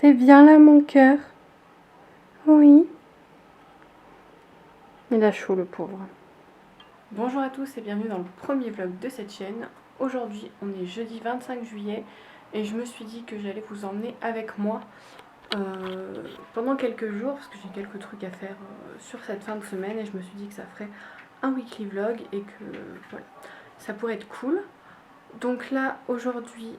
T'es bien là, mon cœur? Oui. Il a chaud, le pauvre. Bonjour à tous et bienvenue dans le premier vlog de cette chaîne. Aujourd'hui, on est jeudi 25 juillet et je me suis dit que j'allais vous emmener avec moi pendant quelques jours parce que j'ai quelques trucs à faire sur cette fin de semaine et je me suis dit que ça ferait un weekly vlog et que voilà, ça pourrait être cool. Donc là, aujourd'hui,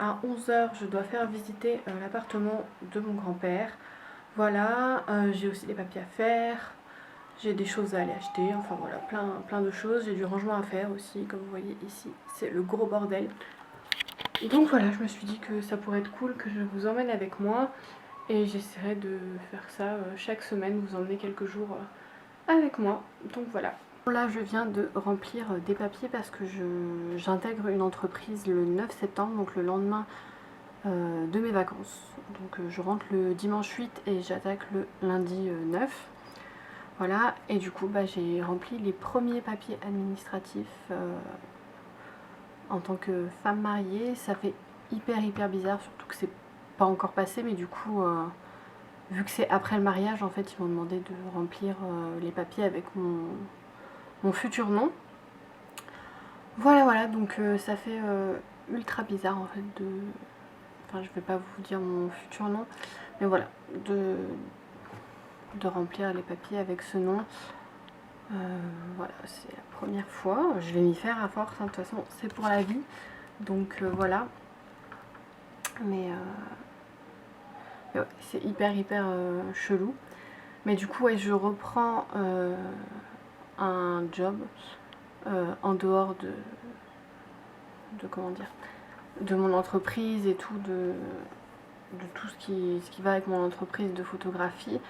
à 11 h, je dois faire visiter l'appartement de mon grand-père. Voilà, j'ai aussi des papiers à faire, j'ai des choses à aller acheter, enfin voilà, plein de choses. J'ai du rangement à faire aussi, comme vous voyez ici, c'est le gros bordel. Donc voilà, je me suis dit que ça pourrait être cool que je vous emmène avec moi et j'essaierai de faire ça chaque semaine, vous emmener quelques jours avec moi. Donc voilà. Là, je viens de remplir des papiers parce que j'intègre une entreprise le 9 septembre, donc le lendemain de mes vacances. Donc je rentre le dimanche 8 et j'attaque le lundi 9. Voilà, et du coup j'ai rempli les premiers papiers administratifs en tant que femme mariée. Ça fait hyper bizarre, surtout que c'est pas encore passé, mais du coup vu que c'est après le mariage, en fait ils m'ont demandé de remplir les papiers avec mon futur nom. Voilà, donc ça fait ultra bizarre en fait de... Enfin, je vais pas vous dire mon futur nom, mais voilà, de remplir les papiers avec ce nom. Voilà, c'est la première fois. Je vais m'y faire à force, hein, de toute façon, c'est pour la vie. Donc voilà. Mais ouais, c'est hyper chelou. Mais du coup, ouais, je reprends un job en dehors de comment dire, de mon entreprise et tout, de tout ce qui va avec mon entreprise de photographie,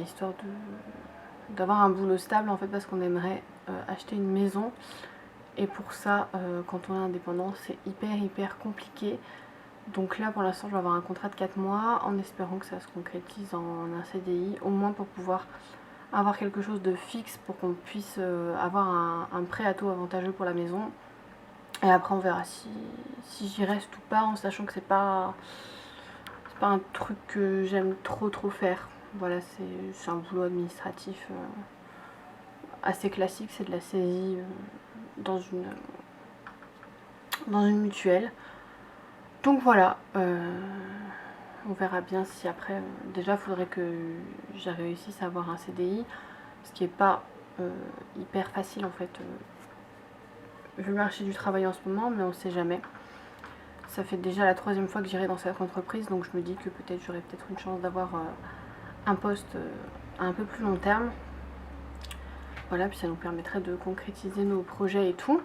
histoire d'avoir un boulot stable en fait, parce qu'on aimerait acheter une maison. Et pour ça, quand on est indépendant, c'est hyper compliqué. Donc là, pour l'instant, je vais avoir un contrat de 4 mois en espérant que ça se concrétise en un CDI, au moins pour pouvoir avoir quelque chose de fixe pour qu'on puisse avoir un prêt à taux avantageux pour la maison. Et après, on verra si j'y reste ou pas, en sachant que c'est pas un truc que j'aime trop faire. Voilà, c'est un boulot administratif assez classique, c'est de la saisie dans une mutuelle. Donc voilà, on verra bien si après, déjà il faudrait que j'ai réussisse à avoir un CDI, ce qui n'est pas hyper facile en fait, vu le marché du travail en ce moment, mais on ne sait jamais. Ça fait déjà la 3e fois que j'irai dans cette entreprise, donc je me dis que peut-être j'aurai peut-être une chance d'avoir un poste à un peu plus long terme. Voilà, puis ça nous permettrait de concrétiser nos projets et tout.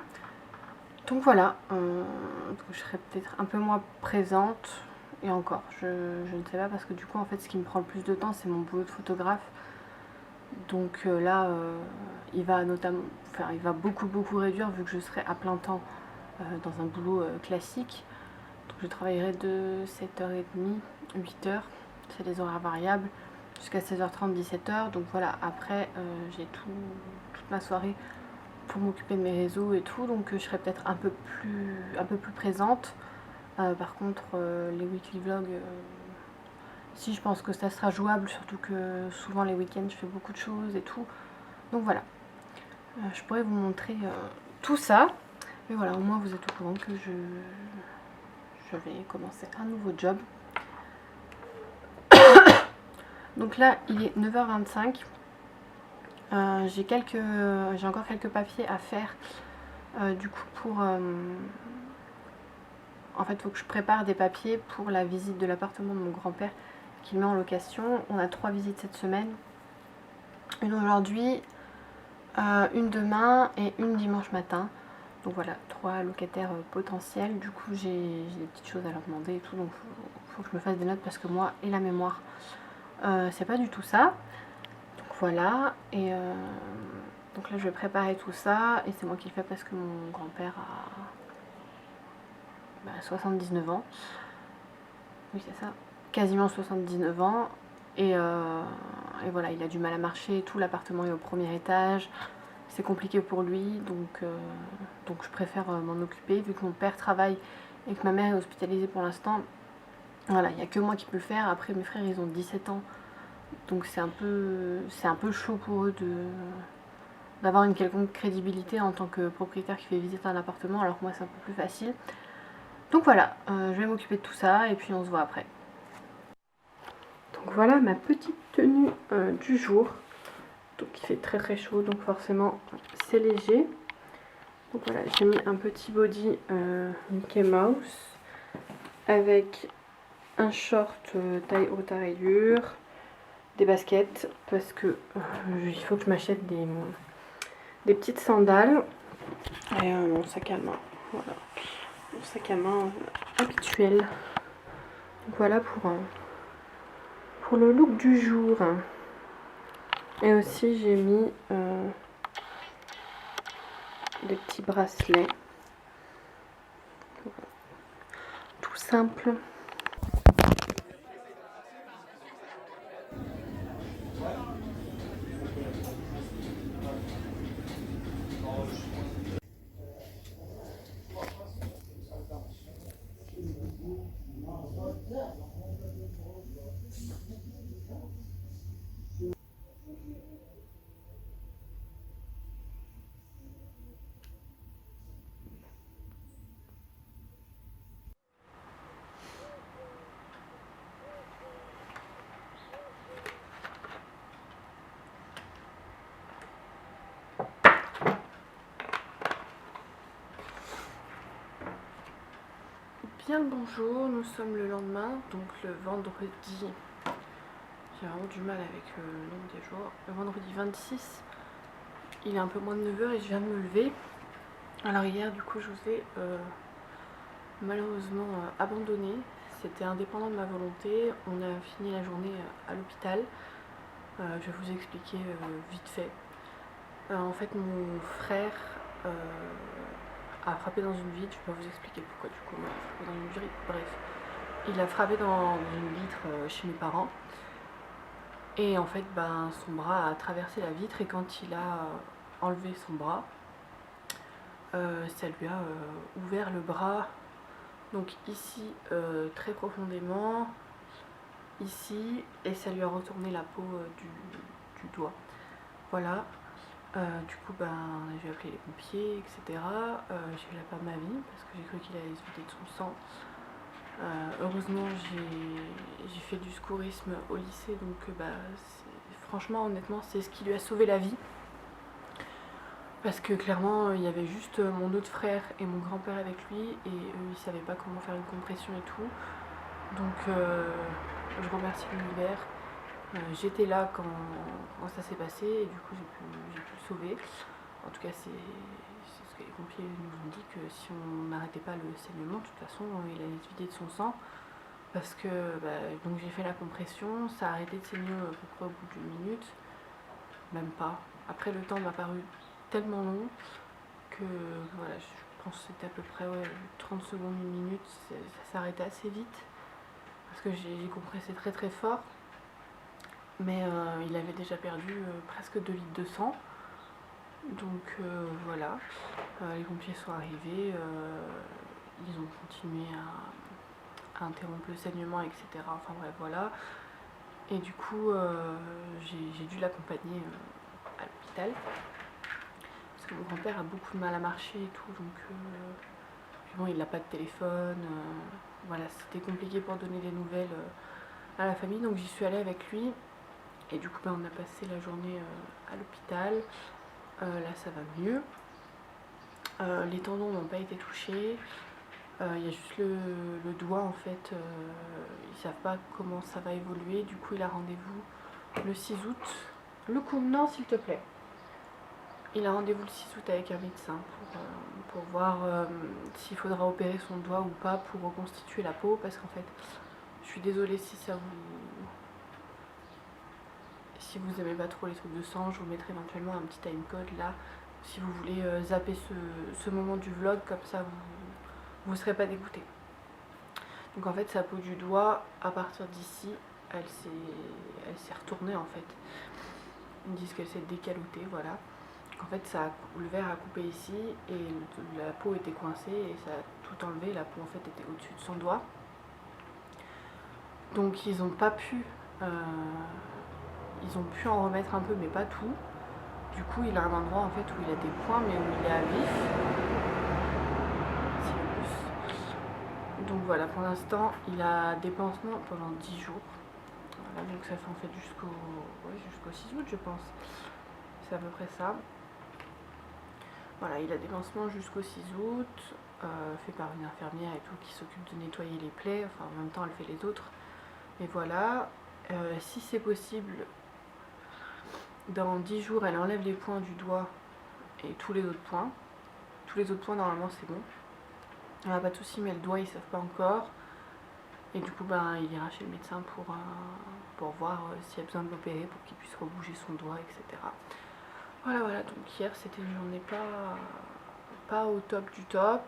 Donc voilà, je serai peut-être un peu moins présente, et encore, je ne sais pas, parce que du coup en fait ce qui me prend le plus de temps c'est mon boulot de photographe. Donc là il va beaucoup réduire vu que je serai à plein temps dans un boulot classique. Donc je travaillerai de 7h30, 8h, c'est les horaires variables, jusqu'à 16h30, 17h. Donc voilà, après j'ai toute ma soirée pour m'occuper de mes réseaux et tout, donc je serai peut-être un peu plus présente. Par contre les weekly vlogs, si, je pense que ça sera jouable, surtout que souvent les week-ends je fais beaucoup de choses et tout. Donc voilà, je pourrais vous montrer tout ça, mais voilà, au moins vous êtes au courant que je vais commencer un nouveau job. Donc là il est 9h25. J'ai encore quelques papiers à faire du coup pour en fait il faut que je prépare des papiers pour la visite de l'appartement de mon grand-père qu'il met en location. On a 3 visites cette semaine, une aujourd'hui, une demain et une dimanche matin. Donc voilà, 3 locataires potentiels. Du coup j'ai des petites choses à leur demander et tout, donc faut que je me fasse des notes parce que moi et la mémoire c'est pas du tout ça. Donc voilà, et donc là je vais préparer tout ça, et c'est moi qui le fais parce que mon grand-père a 79 ans. Oui, c'est ça, quasiment 79 ans. Et voilà, il a du mal à marcher et tout, l'appartement est au premier étage, c'est compliqué pour lui, donc je préfère m'en occuper, vu que mon père travaille et que ma mère est hospitalisée pour l'instant. Voilà, il n'y a que moi qui peux le faire. Après, mes frères, ils ont 17 ans. Donc c'est un peu chaud pour eux d'avoir une quelconque crédibilité en tant que propriétaire qui fait visiter un appartement, alors que moi c'est un peu plus facile. Donc voilà, je vais m'occuper de tout ça et puis on se voit après. Donc voilà ma petite tenue du jour. Donc il fait très très chaud, donc forcément c'est léger. Donc voilà, j'ai mis un petit body Mickey Mouse avec un short taille haute à rayures, des baskets parce que il faut que je m'achète des petites sandales et mon sac à main. Voilà, mon sac à main habituel. Donc voilà pour le look du jour. Et aussi j'ai mis des petits bracelets. Voilà. Tout simple. Bien le bonjour, nous sommes le lendemain, donc le vendredi. J'ai vraiment du mal avec le nombre des jours. Le vendredi 26, il est un peu moins de 9h et je viens de me lever. Alors hier du coup je vous ai malheureusement abandonné. C'était indépendant de ma volonté. On a fini la journée à l'hôpital. Je vais vous expliquer vite fait. En fait mon frère a frappé dans une vitre. Je vais pas vous expliquer pourquoi du coup il a frappé dans une vitre. Bref. Il a frappé dans une vitre chez mes parents. Et en fait, son bras a traversé la vitre et quand il a enlevé son bras, ça lui a ouvert le bras. Donc ici, très profondément, ici, et ça lui a retourné la peau du doigt. Voilà. Du coup, j'ai appelé les pompiers, etc. J'ai eu la peur de ma vie parce que j'ai cru qu'il allait se vider de son sang. Heureusement, j'ai fait du secourisme au lycée, donc franchement, honnêtement, c'est ce qui lui a sauvé la vie. Parce que clairement, il y avait juste mon autre frère et mon grand-père avec lui, et eux, ils savaient pas comment faire une compression et tout. Donc, je remercie l'univers. J'étais là quand ça s'est passé, et du coup, j'ai pu le sauver. En tout cas, c'est ce que les pompiers nous ont dit, que si on n'arrêtait pas le saignement, de toute façon, il allait se vider de son sang. Parce que donc j'ai fait la compression, ça a arrêté de saigner à peu près au bout d'une minute, même pas. Après, le temps m'a paru tellement long que voilà, je pense que c'était à peu près 30 secondes, une minute, ça s'est arrêté assez vite parce que j'ai compressé très très fort. Mais il avait déjà perdu presque 2 litres de sang. Donc voilà, les pompiers sont arrivés, ils ont continué à interrompre le saignement, etc. Enfin bref, voilà. Et du coup, j'ai dû l'accompagner à l'hôpital. Parce que mon grand-père a beaucoup de mal à marcher et tout, donc puis bon, il n'a pas de téléphone. Voilà, c'était compliqué pour donner des nouvelles à la famille, donc j'y suis allée avec lui. Et du coup, on a passé la journée à l'hôpital. Là, ça va mieux. Les tendons n'ont pas été touchés. Il y a juste le doigt en fait, ils savent pas comment ça va évoluer. Du coup, il a rendez-vous le 6 août. Le contenant, s'il te plaît. Il a rendez-vous le 6 août avec un médecin pour voir s'il faudra opérer son doigt ou pas pour reconstituer la peau. Parce qu'en fait, je suis désolée si vous aimez pas trop les trucs de sang, je vous mettrai éventuellement un petit timecode là. Si vous voulez zapper ce moment du vlog, comme ça vous ne serez pas dégoûté. Donc en fait, sa peau du doigt, à partir d'ici, elle s'est retournée en fait. Ils me disent qu'elle s'est décalotée, voilà. En fait, le verre a coupé ici et la peau était coincée et ça a tout enlevé. La peau en fait était au-dessus de son doigt. Donc ils ont pas pu, ils ont pu en remettre un peu mais pas tout. Du coup il a un endroit en fait où il a des points mais où il est à vif. Donc voilà, pour l'instant il a des pansements pendant 10 jours. Voilà, donc ça fait en fait jusqu'au 6 août je pense. C'est à peu près ça. Voilà, il a des pansements jusqu'au 6 août, fait par une infirmière et tout qui s'occupe de nettoyer les plaies, enfin en même temps elle fait les autres. Mais voilà, si c'est possible, dans 10 jours elle enlève les points du doigt et tous les autres points. Tous les autres points normalement c'est bon. Il n'y a pas de souci, mais le doigt ils savent pas encore. Et du coup ben, il ira chez le médecin pour voir s'il y a besoin de l'opérer pour qu'il puisse rebouger son doigt, etc. Voilà, donc hier c'était une journée pas au top du top.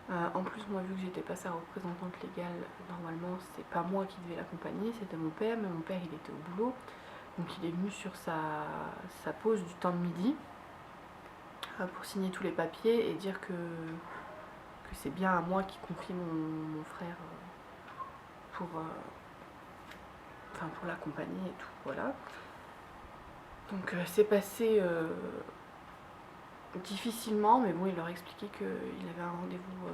En plus, moi, vu que j'étais pas sa représentante légale, normalement, c'est pas moi qui devais l'accompagner, c'était mon père, mais mon père, il était au boulot. Donc, il est venu sur sa pause du temps de midi pour signer tous les papiers et dire que c'est bien à moi qui confie mon frère pour l'accompagner et tout, voilà. Donc, c'est passé difficilement, mais bon, il leur a expliqué qu'il avait un rendez-vous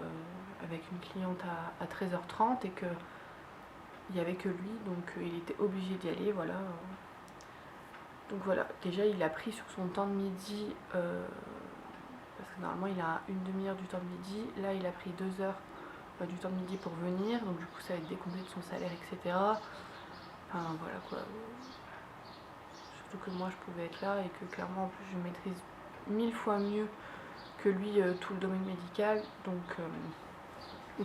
avec une cliente à 13h30 et que il n'y avait que lui, donc il était obligé d'y aller, voilà. Donc voilà, déjà il a pris sur son temps de midi, parce que normalement il a une demi-heure du temps de midi, là il a pris 2 heures du temps de midi pour venir, donc du coup ça va être décompté de son salaire, etc. Enfin voilà quoi. Surtout que moi je pouvais être là et que clairement en plus je maîtrise 1000 fois mieux que lui tout le domaine médical, donc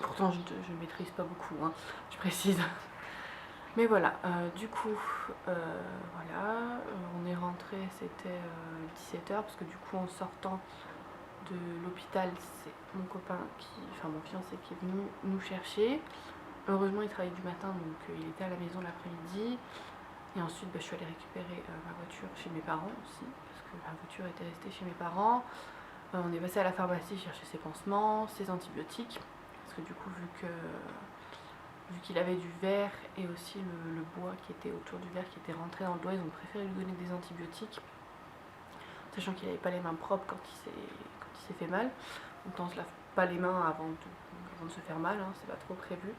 pourtant je ne maîtrise pas beaucoup, hein, je précise. Mais voilà, du coup, voilà, on est rentré, c'était 17h, parce que du coup, en sortant de l'hôpital, c'est mon copain mon fiancé qui est venu nous chercher. Heureusement, il travaillait du matin, donc il était à la maison l'après-midi. Et ensuite, je suis allée récupérer ma voiture chez mes parents aussi, parce que ma voiture était restée chez mes parents. On est passé à la pharmacie chercher ses pansements, ses antibiotiques, parce que du coup, vu qu'il avait du verre et aussi le bois qui était autour du verre qui était rentré dans le doigt, ils ont préféré lui donner des antibiotiques, sachant qu'il n'avait pas les mains propres quand il s'est fait mal. Donc on se lave pas les mains avant de se faire mal, hein, c'est pas trop prévu.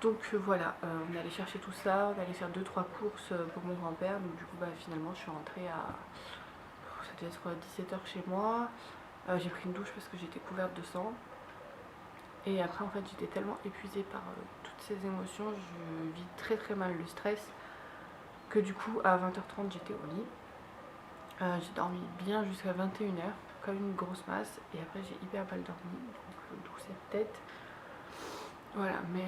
Donc voilà, on est allé chercher tout ça, on est allé faire 2-3 courses pour mon grand-père, donc du coup finalement je suis rentrée ça devait être 17h chez moi. J'ai pris une douche parce que j'étais couverte de sang. Et après en fait j'étais tellement épuisée par toutes ces émotions, je vis très très mal le stress, que du coup à 20h30 j'étais au lit. J'ai dormi bien jusqu'à 21h, comme une grosse masse, et après j'ai hyper mal dormi, donc cette tête. Voilà, mais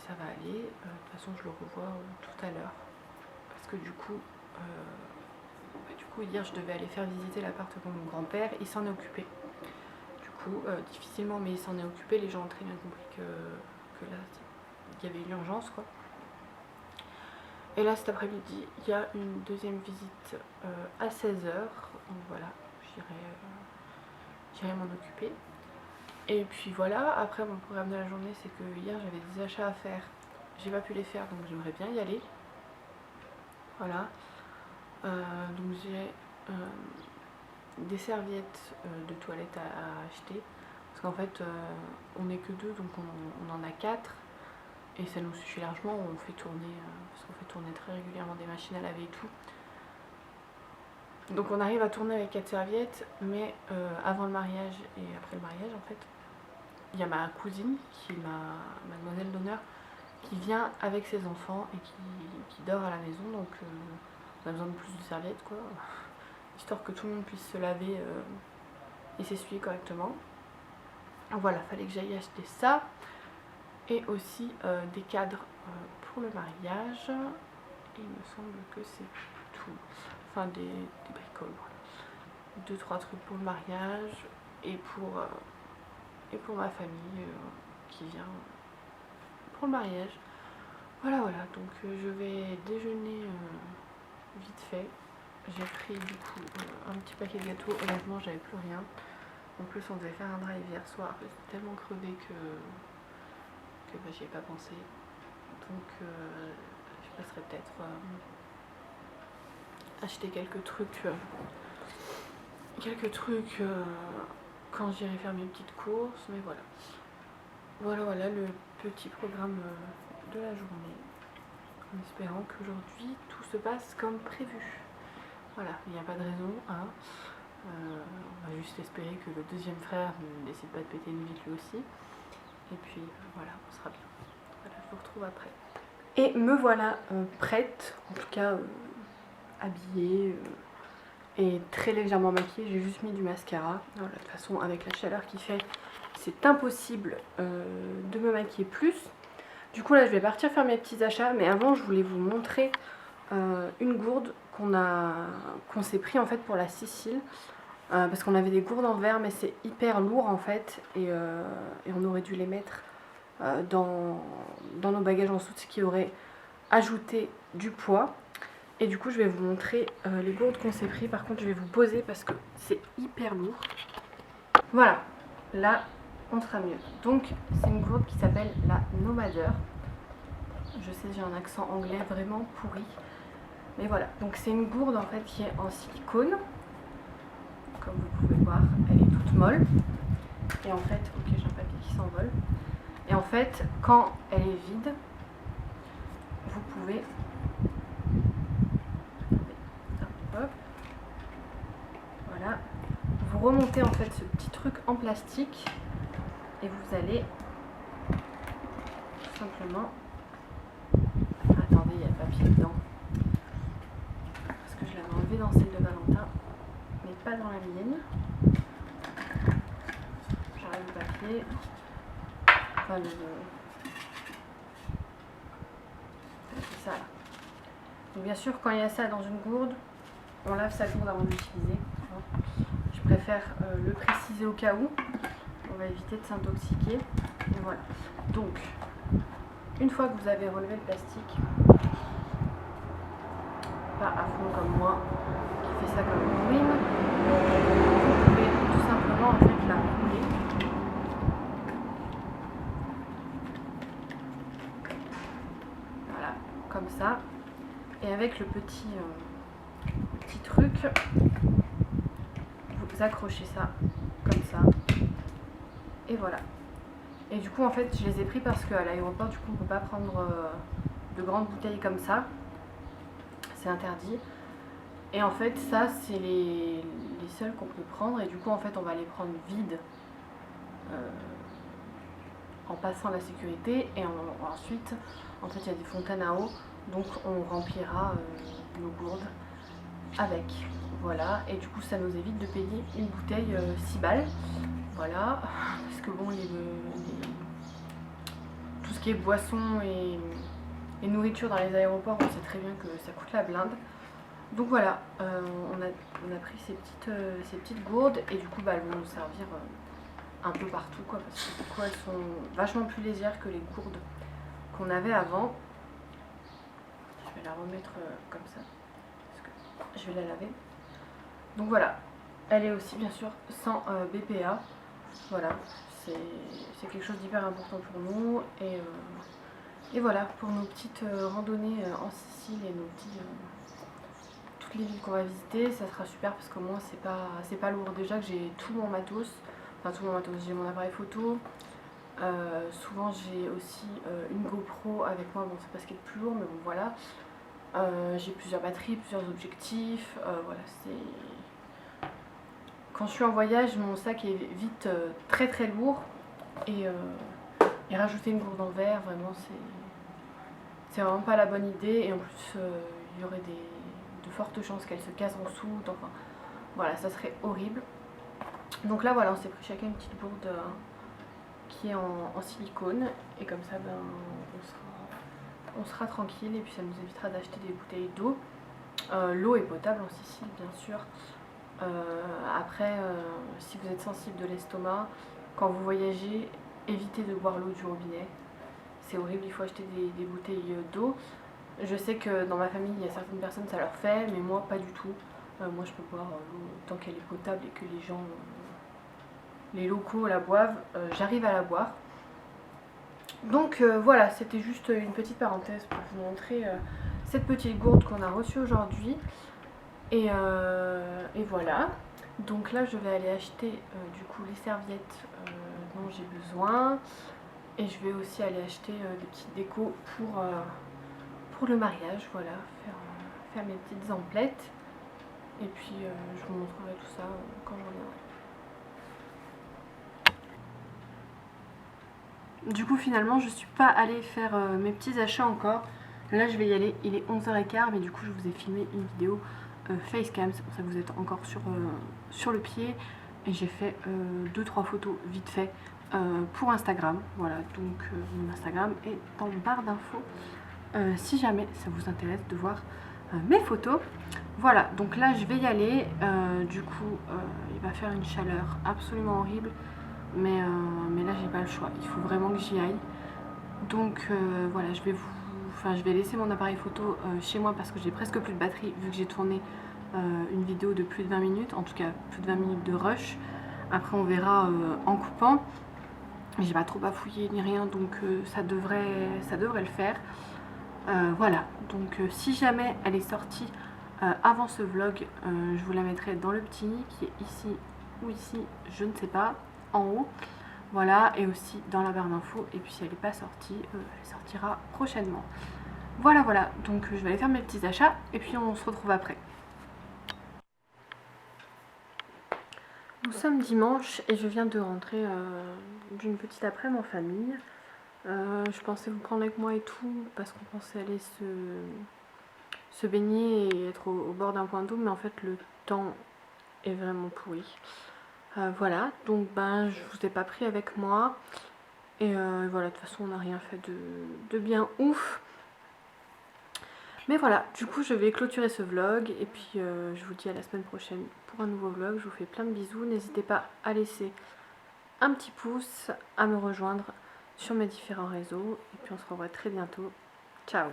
ça va aller. De toute façon je le revois tout à l'heure. Parce que du coup hier je devais aller faire visiter l'appart de mon grand-père, il s'en est occupé. Difficilement, mais il s'en est occupé. Les gens ont très bien compris que là il y avait une urgence quoi. Et là cet après-midi il y a une deuxième visite à 16h, donc voilà, j'irai m'en occuper. Et puis voilà, après mon programme de la journée c'est que hier j'avais des achats à faire, j'ai pas pu les faire donc j'aimerais bien y aller. Voilà, donc j'ai des serviettes de toilette à acheter. Parce qu'en fait, on n'est que 2, donc on en a 4. Et ça nous suffit largement, on fait tourner, parce qu'on fait tourner très régulièrement des machines à laver et tout. Donc on arrive à tourner avec 4 serviettes, mais avant le mariage et après le mariage en fait, il y a ma cousine, qui est ma mademoiselle d'honneur, qui vient avec ses enfants et qui dort à la maison, donc on a besoin de plus de serviettes quoi, histoire que tout le monde puisse se laver et s'essuyer correctement. Voilà, fallait que j'aille acheter ça et aussi des cadres pour le mariage. Et il me semble que c'est tout, enfin des bricoles, voilà. 2-3 trucs pour le mariage et pour ma famille qui vient pour le mariage. Voilà, donc je vais déjeuner vite fait. J'ai pris du coup un petit paquet de gâteaux, honnêtement j'avais plus rien. En plus on devait faire un drive hier soir, j'étais tellement crevée que j'y ai pas pensé. donc je passerai peut-être acheter quelques trucs quand j'irai faire mes petites courses, mais voilà. Voilà le petit programme de la journée, en espérant qu'aujourd'hui tout se passe comme prévu. Voilà, il n'y a pas de raison, hein. On va juste espérer que le deuxième frère ne décide pas de péter une vitre lui aussi. Et puis voilà, on sera bien. Voilà, je vous retrouve après. Et me voilà prête, en tout cas habillée et très légèrement maquillée. J'ai juste mis du mascara. Voilà, de toute façon, avec la chaleur qu'il fait, c'est impossible de me maquiller plus. Du coup là, je vais partir faire mes petits achats. Mais avant, je voulais vous montrer une gourde qu'on s'est pris en fait pour la Sicile. Parce qu'on avait des gourdes en verre, mais c'est hyper lourd en fait. Et on aurait dû les mettre dans nos bagages en soute, ce qui aurait ajouté du poids. Et du coup je vais vous montrer les gourdes qu'on s'est pris. Par contre je vais vous poser parce que c'est hyper lourd. Voilà, là on sera mieux. Donc c'est une gourde qui s'appelle la Nomadeur. Je sais, j'ai un accent anglais vraiment pourri, mais voilà. Donc c'est une gourde en fait qui est en silicone. Comme vous pouvez voir, elle est toute molle. Et en fait, ok, j'ai un papier qui s'envole. Et en fait, quand elle est vide, vous pouvez... Hop. Voilà. Vous remontez en fait ce petit truc en plastique et vous allez tout simplement... Attendez, il y a le papier dedans. Parce que je l'avais enlevé dans celle de Valentin, mais pas dans la mienne. J'enlève le papier. Enfin, c'est ça là. Donc bien sûr, quand il y a ça dans une gourde, on lave sa gourde avant de l'utiliser. Je préfère le préciser au cas où. On va éviter de s'intoxiquer. Et voilà. Donc, une fois que vous avez relevé le plastique, pas à fond comme moi, qui fait ça comme une ruine, vous pouvez tout simplement en fait la rouler. Voilà, comme ça. Et avec le petit truc, vous accrochez ça, comme ça. Et voilà. Et du coup, en fait, je les ai pris parce qu'à l'aéroport, du coup, on ne peut pas prendre de grandes bouteilles comme ça. C'est interdit. Et en fait, ça, c'est les seuls qu'on peut prendre. Et du coup, en fait, on va les prendre vides en passant la sécurité. Et ensuite, en fait, il y a des fontaines à eau. Donc, on remplira nos gourdes avec. Voilà. Et du coup, ça nous évite de payer une bouteille 6 balles. Voilà. Parce que bon, tout ce qui est boisson et nourriture dans les aéroports, on sait très bien que ça coûte la blinde. Donc voilà, on a pris ces petites gourdes et du coup bah, elles vont nous servir un peu partout quoi, parce que du coup elles sont vachement plus légères que les gourdes qu'on avait avant. Je vais la remettre comme ça, parce que je vais la laver. Donc voilà, elle est aussi bien sûr sans BPA. Voilà, c'est quelque chose d'hyper important pour nous. Et voilà, pour nos petites randonnées en Sicile et toutes les villes qu'on va visiter, ça sera super parce qu'au moins c'est pas lourd. Déjà que j'ai tout mon matos, j'ai mon appareil photo. Souvent j'ai aussi une GoPro avec moi, bon c'est pas ce qui est le plus lourd, mais bon voilà. J'ai plusieurs batteries, plusieurs objectifs, voilà c'est... Quand je suis en voyage, mon sac est vite très très lourd et rajouter une gourde en verre, vraiment c'est vraiment pas la bonne idée. Et en plus, il y aurait de fortes chances qu'elle se casse en soute, enfin voilà, ça serait horrible. Donc là voilà, on s'est pris chacun une petite gourde qui est en silicone et comme ça ben, on sera tranquille et puis ça nous évitera d'acheter des bouteilles d'eau. L'eau est potable en Sicile bien sûr. Après, si vous êtes sensible de l'estomac, quand vous voyagez, évitez de boire l'eau du robinet. C'est horrible, il faut acheter des bouteilles d'eau. Je sais que dans ma famille, il y a certaines personnes, ça leur fait, mais moi, pas du tout. Moi, je peux boire l'eau tant qu'elle est potable et que les locaux la boivent. J'arrive à la boire. Donc voilà, c'était juste une petite parenthèse pour vous montrer cette petite gourde qu'on a reçue aujourd'hui. Et voilà. Donc là, je vais aller acheter du coup les serviettes dont j'ai besoin. Et je vais aussi aller acheter des petites décos pour le mariage. Voilà, faire mes petites emplettes. Et puis je vous montrerai tout ça quand je reviendrai. Du coup finalement je suis pas allée faire mes petits achats encore. Là je vais y aller, il est 11h15 mais du coup je vous ai filmé une vidéo facecam, c'est pour ça que vous êtes encore sur le pied. Et j'ai fait 2-3 photos vite fait pour Instagram. Voilà, donc mon Instagram est en barre d'infos si jamais ça vous intéresse de voir mes photos. Voilà, donc là je vais y aller. Du coup il va faire une chaleur absolument horrible. Mais là j'ai pas le choix, il faut vraiment que j'y aille. Donc voilà, je vais laisser mon appareil photo chez moi parce que j'ai presque plus de batterie vu que j'ai tourné une vidéo de plus de 20 minutes, en tout cas plus de 20 minutes de rush. Après on verra en coupant. J'ai pas trop bafouillé ni rien, donc ça devrait le faire. Voilà, donc si jamais elle est sortie avant ce vlog, je vous la mettrai dans le petit nid qui est ici ou ici, je ne sais pas, en haut. Voilà, et aussi dans la barre d'infos. Et puis si elle n'est pas sortie, elle sortira prochainement. Voilà, voilà, donc je vais aller faire mes petits achats et puis on se retrouve après. Nous sommes dimanche et je viens de rentrer d'une petite après-midi en famille. Je pensais vous prendre avec moi et tout parce qu'on pensait aller se baigner et être au bord d'un point d'eau, mais en fait le temps est vraiment pourri. Voilà, donc ben je vous ai pas pris avec moi. Et voilà, de toute façon on n'a rien fait de bien ouf. Mais voilà, du coup je vais clôturer ce vlog. Et puis je vous dis à la semaine prochaine pour un nouveau vlog. Je vous fais plein de bisous. N'hésitez pas à laisser un petit pouce, à me rejoindre sur mes différents réseaux. Et puis on se revoit très bientôt. Ciao!